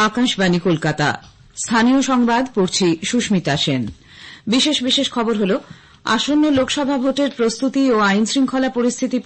আকাশবাণী কলকাতা। স্থানীয় সংবাদ পড়ছি সুস্মিতা সেন। বিশেষ বিশেষ খবর হল, আসন্ন লোকসভা ভোটের প্রস্তুতি ও আইন শৃঙ্খলা পরিস্থিতি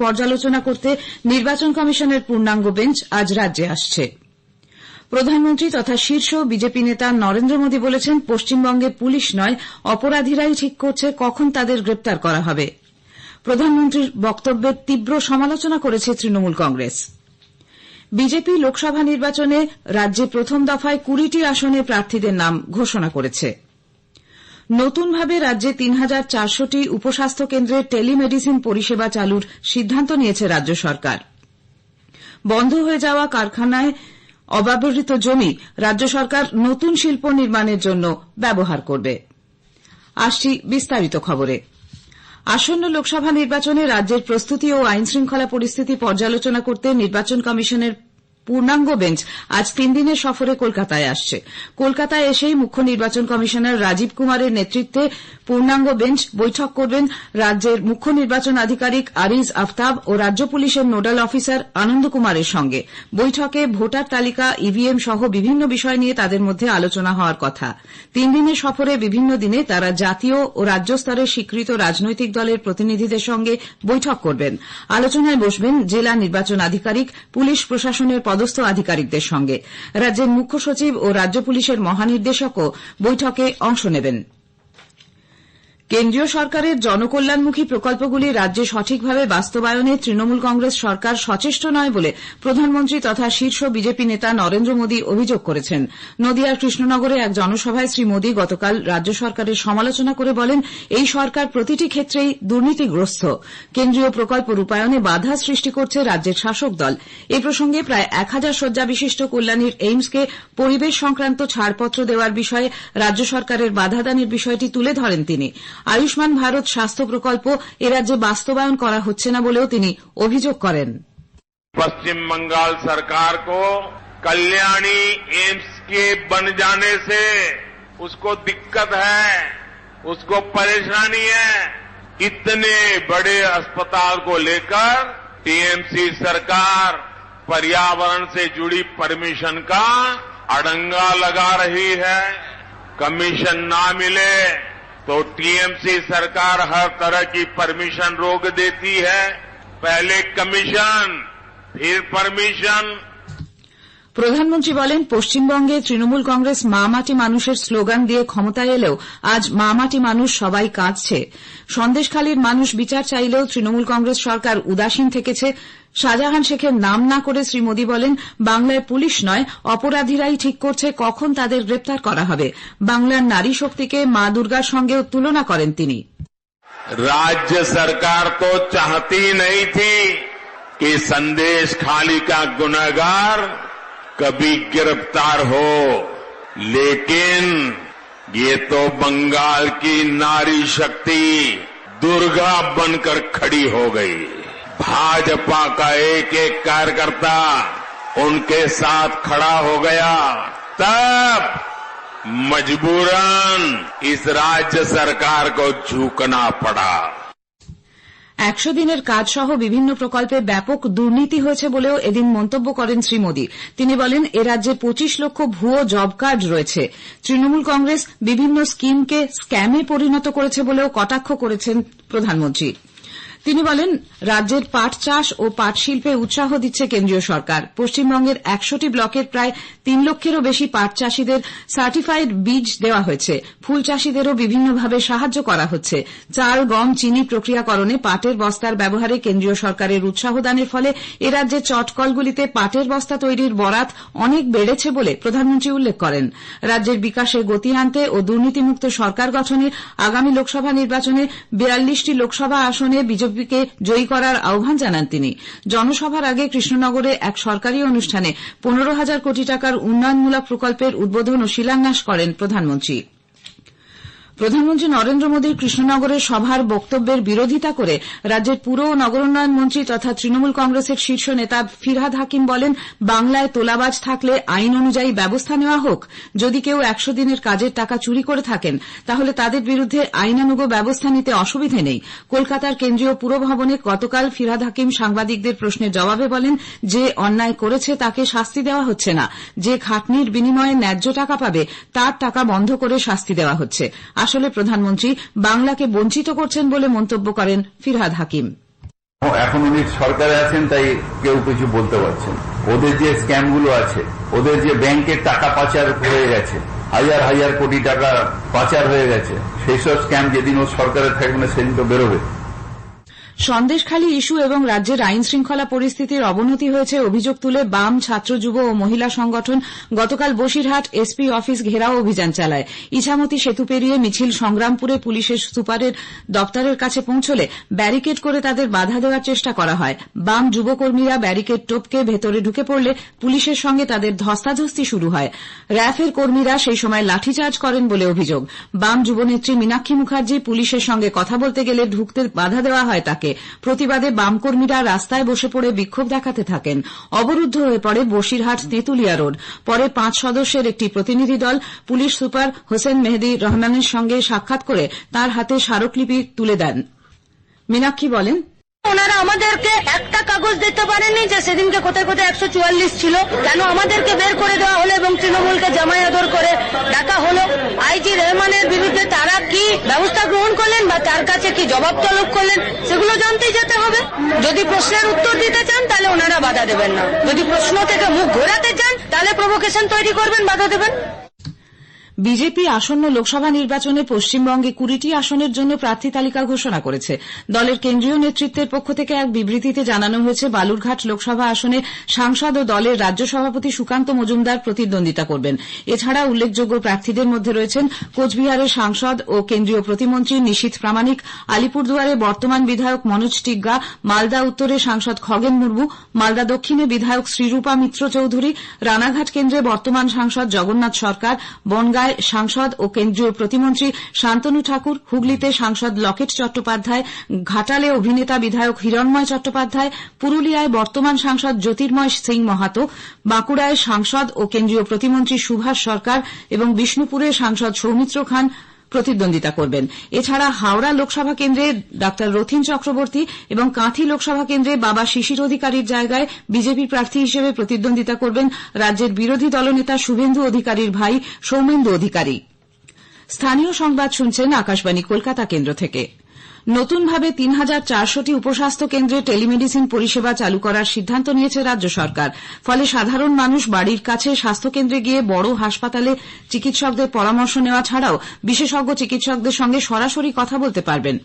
পর্যালোচনা করতে নির্বাচন কমিশনের পূর্ণাঙ্গ বেঞ্চ আজ রাজ্যে আসছে। প্রধানমন্ত্রী তথা শীর্ষ বিজেপি নেতা নরেন্দ্র মোদী বলেছেন, পশ্চিমবঙ্গে পুলিশ নয়, অপরাধীরাই ঠিক করছে কখন তাদের গ্রেপ্তার করা হবে। প্রধানমন্ত্রীর বক্তব্যের তীব্র সমালোচনা করেছে তৃণমূল কংগ্রেস। বিজেপি লোকসভা নির্বাচনে রাজ্যে প্রথম দফায় ২০টি আসনে প্রার্থীদের নাম ঘোষণা করেছে। নতুনভাবে রাজ্যে ৩,৪০০টি উপস্বাস্থ্য কেন্দ্রে টেলিমেডিসিন পরিষেবা চালুর সিদ্ধান্ত নিয়েছে রাজ্য সরকার। বন্ধ হয়ে যাওয়া কারখানায় অব্যবহৃত জমি রাজ্য সরকার নতুন শিল্প নির্মাণের জন্য ব্যবহার করবে। আসছি বিস্তারিত খবরে। আসন্ন লোকসভা নির্বাচনে রাজ্যের প্রস্তুতি ও আইন শৃঙ্খলা পরিস্থিতি পর্যালোচনা করতে নির্বাচন কমিশনের পূর্ণাঙ্গ বেঞ্চ আজ ৩ দিনের সফরে কলকাতায় আসছে। কলকাতায় এসেই মুখ্য নির্বাচন কমিশনার রাজীব কুমারের নেতৃত্বে পূর্ণাঙ্গ বেঞ্চ বৈঠক করবেন রাজ্যের মুখ্য নির্বাচন আধিকারিক আরিজ আফতাব ও রাজ্য পুলিশের নোডাল অফিসার আনন্দ কুমারের সঙ্গে। বৈঠকে ভোটার তালিকা, ইভিএম সহ বিভিন্ন বিষয় নিয়ে তাদের মধ্যে আলোচনা হওয়ার কথা। ৩ দিনের সফরে বিভিন্ন দিনে তারা জাতীয় ও রাজ্য স্তরের স্বীকৃত রাজনৈতিক দলের প্রতিনিধিদের সঙ্গে বৈঠক করবেন। আলোচনায় বসবেন জেলা নির্বাচন আধিকারিক, পুলিশ প্রশাসনের পদস্থ আধিকারিকদের সঙ্গে। রাজ্যের মুখ্য সচিব ও রাজ্য পুলিশের মহানির্দেশকও বৈঠকে অংশ নেবেন। কেন্দ্রীয় সরকারের জনকল্যাণমুখী প্রকল্পগুলি রাজ্যে সঠিকভাবে বাস্তবায়নে তৃণমূল কংগ্রেস সরকার সচেষ্ট নয় বলে প্রধানমন্ত্রী তথা শীর্ষ বিজেপি নেতা নরেন্দ্র মোদী অভিযোগ করেছেন। নদিয়ার কৃষ্ণনগরে এক জনসভায় শ্রী মোদী গতকাল রাজ্য সরকারের সমালোচনা করে বলেন, এই সরকার প্রতিটি ক্ষেত্রেই দুর্নীতিগ্রস্ত। কেন্দ্রীয় প্রকল্প রূপায়ণে বাধা সৃষ্টি করছে রাজ্যের শাসক দল। এ প্রসঙ্গে প্রায় ১,০০০ শয্যা বিশিষ্ট কল্যাণীর এইমসকে পরিবেশ সংক্রান্ত ছাড়পত্র দেওয়ার বিষয়ে রাজ্য সরকারের বাধাদানের বিষয়টি তুলে ধরেন তিনি। আয়ুষ্মান ভারত স্বাস্থ্য প্রকল্প এ রাজ্যে বাস্তবায়ন করা হচ্ছে না বলেও তিনি অভিযোগ করেন। पश्चिम बंगाल सरकार को कल्याणी एम्स के बन जाने से उसको दिक्कत है, उसको परेशानी है। इतने बड़े अस्पताल को लेकर टीएमसी सरकार पर्यावरण से जुड़ी परमिशन का अड़ंगा लगा रही है। कमीशन ना मिले तो टीएमसी सरकार हर तरह की परमिशन रोक देती है। पहले कमीशन, फिर परमिशन। প্রধানমন্ত্রী বলেন, পশ্চিমবঙ্গে তৃণমূল কংগ্রেস মা মাটি মানুষের স্লোগান দিয়ে ক্ষমতায় এলেও আজ মা মাটি মানুষ সবাই কাঁদছে। সন্দেশখালীর মানুষ বিচার চাইলেও তৃণমূল কংগ্রেস সরকার উদাসীন থেকেছে। শাহজাহান শেখের নাম না করে শ্রী মোদী বলেন, বাংলায় পুলিশ নয়, অপরাধীরাই ঠিক করছে কখন তাদের গ্রেপ্তার করা হবে। বাংলার নারী শক্তিকে মা দুর্গার সঙ্গেও তুলনা করেন তিনি। राज्य सरकार तो चाहती नहीं थी कि संदेशखाली का गुनहगार कभी गिरफ्तार हो, लेकिन ये तो बंगाल की नारी शक्ति दुर्गा बनकर खड़ी हो गई। भाजपा का एक एक कार्यकर्ता उनके साथ खड़ा हो गया। तब मजबूरन इस राज्य सरकार को झुकना पड़ा। ১০০ দিনের কাজ সহ বিভিন্ন প্রকল্পে ব্যাপক দুর্নীতি হয়েছে বলেও এদিন মন্তব্য করেন শ্রী মোদী। তিনি বলেন, এ রাজ্যে ২৫ লক্ষ ভুয়ো জব কার্ড রয়েছে। তৃণমূল কংগ্রেস বিভিন্ন স্কিমকে স্ক্যামে পরিণত করেছে বলেও কটাক্ষ করেছেন প্রধানমন্ত্রী। তিনি বলেন, রাজ্যের পাট চাষ ও পাট শিল্পে উৎসাহ দিচ্ছে কেন্দ্রীয় সরকার। পশ্চিমবঙ্গের ১০০টি ব্লকের প্রায় ৩ লক্ষেরও বেশি পাট চাষীদের সার্টিফাইড বীজ দেওয়া হয়েছে। ফুল চাষীদেরও বিভিন্নভাবে সাহায্য করা হচ্ছে। চাল, গম, চিনি প্রক্রিয়াকরণে পাটের বস্তার ব্যবহারে কেন্দ্রীয় সরকারের উৎসাহ দানের ফলে এ রাজ্যের চটকলগুলিতে পাটের বস্তা তৈরির বরাত অনেক বেড়েছে বলে প্রধানমন্ত্রী উল্লেখ করেন। রাজ্যের বিকাশে গতি আনতে ও দুর্নীতিমুক্ত সরকার গঠনে আগামী লোকসভা নির্বাচনে ৪২টি লোকসভা আসনে বিজেপিকে জয়ী করার আহ্বান জানান তিনি। জনসভার আগে কৃষ্ণনগরে এক সরকারি অনুষ্ঠানে ১৫,০০০ কোটি টাকার উন্নয়নমূলক প্রকল্পের উদ্বোধন ও শিলান্যাস করেন প্রধানমন্ত্রী। প্রধানমন্ত্রী নরেন্দ্র মোদীর কৃষ্ণনগরের সভার বক্তব্যের বিরোধিতা করে রাজ্যের পুর ও নগরোন্নয়ন মন্ত্রী তথা তৃণমূল কংগ্রেসের শীর্ষ নেতা ফিরহাদ হাকিম বলেন, বাংলায় তোলাবাজ থাকলে আইন অনুযায়ী ব্যবস্থা নেওয়া হোক। যদি কেউ 100 দিনের কাজের টাকা চুরি করে থাকেন তাহলে তাদের বিরুদ্ধে আইনানুগ ব্যবস্থা নিতে অসুবিধে নেই। কলকাতার কেন্দ্রীয় পুর ভবনে গতকাল ফিরহাদ হাকিম সাংবাদিকদের প্রশ্নের জবাবে বলেন, যে অন্যায় করেছে তাকে শাস্তি দেওয়া হচ্ছে না, যে খাটনির বিনিময়ে ন্যায্য টাকা পাবে তার টাকা বন্ধ করে শাস্তি দেওয়া হচ্ছে। আসলে প্রধানমন্ত্রী বাংলাকে বঞ্চিত করছেন বলে মন্তব্য করেন ফিরহাদ হাকিম। এখন উনি সরকারে আছেন তাই কেউ কিছু বলতে পারছেন। ওদের যে স্ক্যামগুলো আছে, ওদের যে ব্যাংকের টাকা পাচার হয়ে গেছে, হাজার হাজার কোটি টাকা পাচার হয়ে গেছে, সেই সব স্ক্যাম যেদিন ও সরকারে থাকবে না সেদিন তো বেরোবে। সন্দেশখালী ইস্যু এবং রাজ্যের আইন শৃঙ্খলা পরিস্থিতির অবনতি হয়েছে অভিযোগ তুলে বাম, ছাত্র, যুব ও মহিলা সংগঠন গতকাল বসিরহাট এসপি অফিস ঘেরাও অভিযান চালায়। ইছামতি সেতু পেরিয়ে মিছিল সংগ্রামপুরে পুলিশের সুপারের দপ্তরের কাছে পৌঁছলে ব্যারিকেড করে তাদের বাধা দেওয়ার চেষ্টা করা হয়। বাম যুবকর্মীরা ব্যারিকেড টপকে ভেতরে ঢুকে পড়লে পুলিশের সঙ্গে তাদের ধস্তাধস্তি শুরু হয়। র্যাফের কর্মীরা সেই সময় লাঠিচার্জ করেন বলে অভিযোগ। বাম যুবনেত্রী মীনাক্ষী মুখার্জি পুলিশের সঙ্গে কথা বলতে গেলে ঢুকতে বাধা দেওয়া হয় তাকে। প্রতিবাদে বামকর্মীরা রাস্তায় বসে পড়ে বিক্ষোভ দেখাতে থাকেন। অবরুদ্ধ হয়ে পড়ে বসিরহাট তেঁতুলিয়া রোড। পরে 5 সদস্যের একটি প্রতিনিধি দল পুলিশ সুপার হোসেন মেহেদি রহমানের সঙ্গে সাক্ষাৎ করে তার হাতে স্মারকলিপি তুলে দেন। মীনাক্ষী বলেন, ওনারা আমাদেরকে একটা কাগজ দিতে পারেননি যে সেদিনকে কোথায় কোথায় 144 ছিল, কেন আমাদেরকে বের করে দেওয়া হলো এবং তৃণমূলকে জামাই আদর করে ডাকা হলো। আইজি রহমানের বিরুদ্ধে তারা কি ব্যবস্থা গ্রহণ করলেন বা তার কাছে কি জবাব তলব করলেন সেগুলো জানতেই যেতে হবে। যদি প্রশ্নের উত্তর দিতে চান তাহলে ওনারা বাধা দেবেন না, যদি প্রশ্ন থেকে মুখ ঘোরাতে চান তাহলে প্রভোকেশন তৈরি করবেন, বাধা দেবেন। বিজেপি আসন্ন লোকসভা নির্বাচনে পশ্চিমবঙ্গে 20টি আসনের জন্য প্রার্থী তালিকা ঘোষণা করেছে। দলের কেন্দ্রীয় নেতৃত্বের পক্ষ থেকে এক বিবৃতিতে জানানো হয়েছে, বালুরঘাট লোকসভা আসনে সাংসদ ও দলের রাজ্য সভাপতি সুকান্ত মজুমদার প্রতিদ্বন্দ্বিতা করবেন। এছাড়া উল্লেখযোগ্য প্রার্থীদের মধ্যে রয়েছেন কোচবিহারের সাংসদ ও কেন্দ্রীয় প্রতিমন্ত্রী নিশীথ প্রামাণিক, আলিপুরদুয়ারে বর্তমান বিধায়ক মনোজ টিগ্গা, মালদা উত্তরে সাংসদ খগেন মুর্মু, মালদা দক্ষিণে বিধায়ক শ্রীরূপা মিত্র চৌধুরী, রানাঘাট কেন্দ্রে বর্তমান সাংসদ জগন্নাথ সরকার, বনগাঁয় সাংসদ ও কেন্দ্রীয় প্রতিমন্ত্রী শান্তনু ঠাকুর, হুগলিতে সাংসদ লকেট চট্টোপাধ্যায়, ঘাটালে অভিনেতা বিধায়ক হিরণময় চট্টোপাধ্যায়, পুরুলিয়ায় বর্তমান সাংসদ জ্যোতির্ময় সিং মাহাতো, বাঁকুড়ায় সাংসদ ও কেন্দ্রীয় প্রতিমন্ত্রী সুভাষ সরকার এবং বিষ্ণুপুরে সাংসদ সৌমিত্র খান প্রতিদ্বন্দ্বিতা করবেন। এছাড়া হাওড়া লোকসভা কেন্দ্রে ডা রথীন চক্রবর্তী এবং কাঁথি লোকসভা কেন্দ্রে বাবা শিশির অধিকারীর জায়গায় বিজেপি প্রার্থী হিসেবে প্রতিদ্বন্দ্বিতা করবেন রাজ্যের বিরোধী দলনেতা শুভেন্দু অধিকারীর ভাই সৌমেন্দু অধিকারী। স্থানীয় সংবাদ শুনছেন আকাশবাণী কলকাতা কেন্দ্র থেকে। নতুনভাবে ৩,৪০০টি উপস্বাস্থ্য কেন্দ্রে টেলিমেডিসিন পরিষেবা চালু করার সিদ্ধান্ত নিয়েছে রাজ্য সরকার। ফলে সাধারণ মানুষ বাড়ির কাছে স্বাস্থ্যকেন্দ্রে গিয়ে বড় হাসপাতালে চিকিৎসকদের পরামর্শ নেওয়া ছাড়াও বিশেষজ্ঞ চিকিৎসকদের সঙ্গে সরাসরি কথা বলতে পারবেন।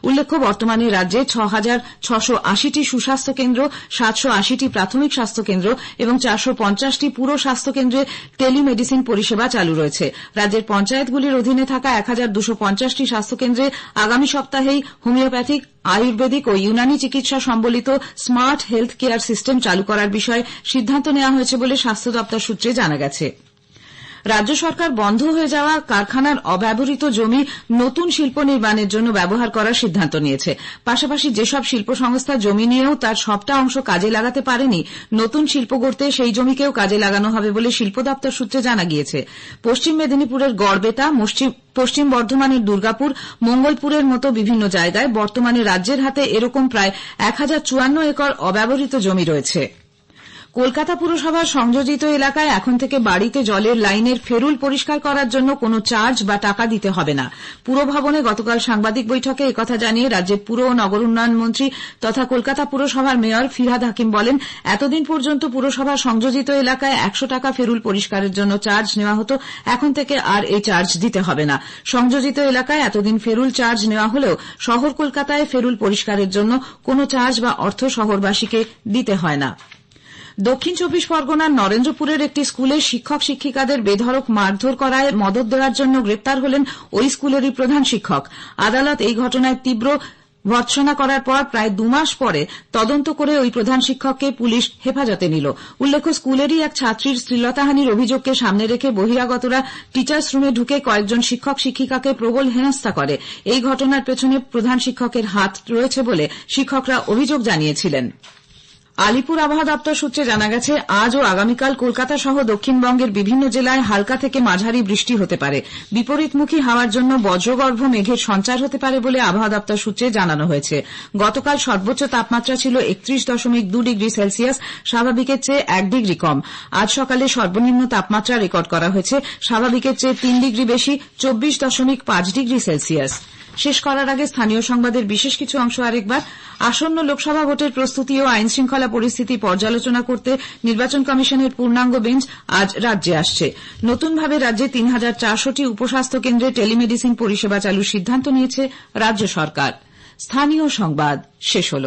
উল্লেখ্য, বর্তমানে রাজ্যে 6,680টি সুস্বাস্থ্য কেন্দ্র, 780টি প্রাথমিক স্বাস্থ্যকেন্দ্র এবং 450টি পুর স্বাস্থ্যকেন্দ্রে টেলিমেডিসিন পরিষেবা চালু রয়েছে। রাজ্যের পঞ্চায়েতগুলির অধীনে থাকা 1,250টি স্বাস্থ্যকেন্দ্রে আগামী সপ্তাহেই হোমিওপ্যাথিক, আয়ুর্বেদিক ও ইউনানি চিকিৎসা সম্বলিত স্মার্ট হেলথ কেয়ার সিস্টেম চালু করার বিষয়ে সিদ্ধান্ত নেওয়া হয়েছে বলে স্বাস্থ্য দপ্তর সূত্রে জানা গেছে। রাজ্য সরকার বন্ধ হয়ে যাওয়া কারখানার অব্যবহৃত জমি নতুন শিল্প নির্মাণের জন্য ব্যবহার করার সিদ্ধান্ত নিয়েছে। পাশাপাশি যেসব শিল্প সংস্থা জমি নিয়েও তার সবটা অংশ কাজে লাগাতে পারেনি, নতুন শিল্প গড়তে সেই জমিকেও কাজে লাগানো হবে বলে শিল্প দপ্তর সূত্রে জানা গিয়েছে। পশ্চিম মেদিনীপুরের গড়বেতা, পশ্চিম বর্ধমানের দুর্গাপুর, মঙ্গলপুরের মতো বিভিন্ন জায়গায় বর্তমানে রাজ্যের হাতে এরকম প্রায় 1054 একর অব্যবহৃত জমি রয়েছে। কলকাতা পুরসভার সংযোজিত এলাকায় এখন থেকে বাড়িতে জলের লাইনের ফেরুল পরিষ্কার করার জন্য কোনো চার্জ বা টাকা দিতে হবে না। পুরভবনে গতকাল সাংবাদিক বৈঠকে একথা জানিয়ে রাজ্যের পুর ও নগর উন্নয়ন মন্ত্রী তথা কলকাতা পুরসভার মেয়র ফিরহাদ হাকিম বলেন, এতদিন পর্যন্ত পুরসভার সংযোজিত এলাকায় 100 টাকা ফেরুল পরিষ্কারের জন্য চার্জ নেওয়া হতো, এখন থেকে আর এই চার্জ দিতে হবে না। সংযোজিত এলাকায় এতদিন ফেরুল চার্জ নেওয়া হলেও শহর কলকাতায় ফেরুল পরিষ্কারের জন্য কোনো চার্জ বা অর্থ শহরবাসীকে দিতে হয় না। দক্ষিণ 24 পরগনার নরেন্দ্রপুরের একটি স্কুলে শিক্ষক শিক্ষিকাদের বেধড়ক মারধর করায় মদত দেওয়ার জন্য গ্রেপ্তার হলেন ওই স্কুলেরই প্রধান শিক্ষক। আদালত এই ঘটনায় তীব্র ভর্ৎসনা করার পর প্রায় 2 মাস পরে তদন্ত করে ওই প্রধান শিক্ষককে পুলিশ হেফাজতে নিল। উল্লেখ্য, স্কুলেরই এক ছাত্রীর শ্লীলতাহানির অভিযোগকে সামনে রেখে বহিরাগতরা টিচার্স রুমে ঢুকে কয়েকজন শিক্ষক শিক্ষিকাকে প্রবল হেনস্থা করে। এই ঘটনার পেছনে প্রধান শিক্ষকের হাত রয়েছে বলে শিক্ষকরা অভিযোগ জানিয়েছিলেন। আলিপুর আবহাওয়া দপ্তর সূত্রে জানা গেছে, আজ ও আগামীকাল কলকাতা সহ দক্ষিণবঙ্গের বিভিন্ন জেলায় হালকা থেকে মাঝারি বৃষ্টি হতে পারে। বিপরীতমুখী হাওয়ার জন্য বজ্রগর্ভ মেঘের সঞ্চার হতে পারে বলে আবহাওয়া দপ্তর সূত্রে জানানো হয়েছে। গতকাল সর্বোচ্চ তাপমাত্রা ছিল 31.2 ডিগ্রি সেলসিয়াস, স্বাভাবিকের চেয়ে 1 ডিগ্রি কম। আজ সকালে সর্বনিম্ন তাপমাত্রা রেকর্ড করা হয়েছে স্বাভাবিকের চেয়ে 3 ডিগ্রি বেশি, 24.5 ডিগ্রি সেলসিয়াস। শেষ করার আগে স্থানীয় সংবাদের বিশেষ কিছু অংশ আরেকবার। আসন্ন লোকসভা ভোটের প্রস্তুতি ও আইন শৃঙ্খলা পরিস্থিতি পর্যালোচনা করতে নির্বাচন কমিশনের পূর্ণাঙ্গ বেঞ্চ আজ রাজ্যে আসছে। নতুনভাবে রাজ্যে 3,400টি উপস্বাস্থ্য কেন্দ্রে টেলিমেডিসিন পরিষেবা চালুর সিদ্ধান্ত নিয়েছে রাজ্য সরকার। স্থানীয় সংবাদ শেষ হল।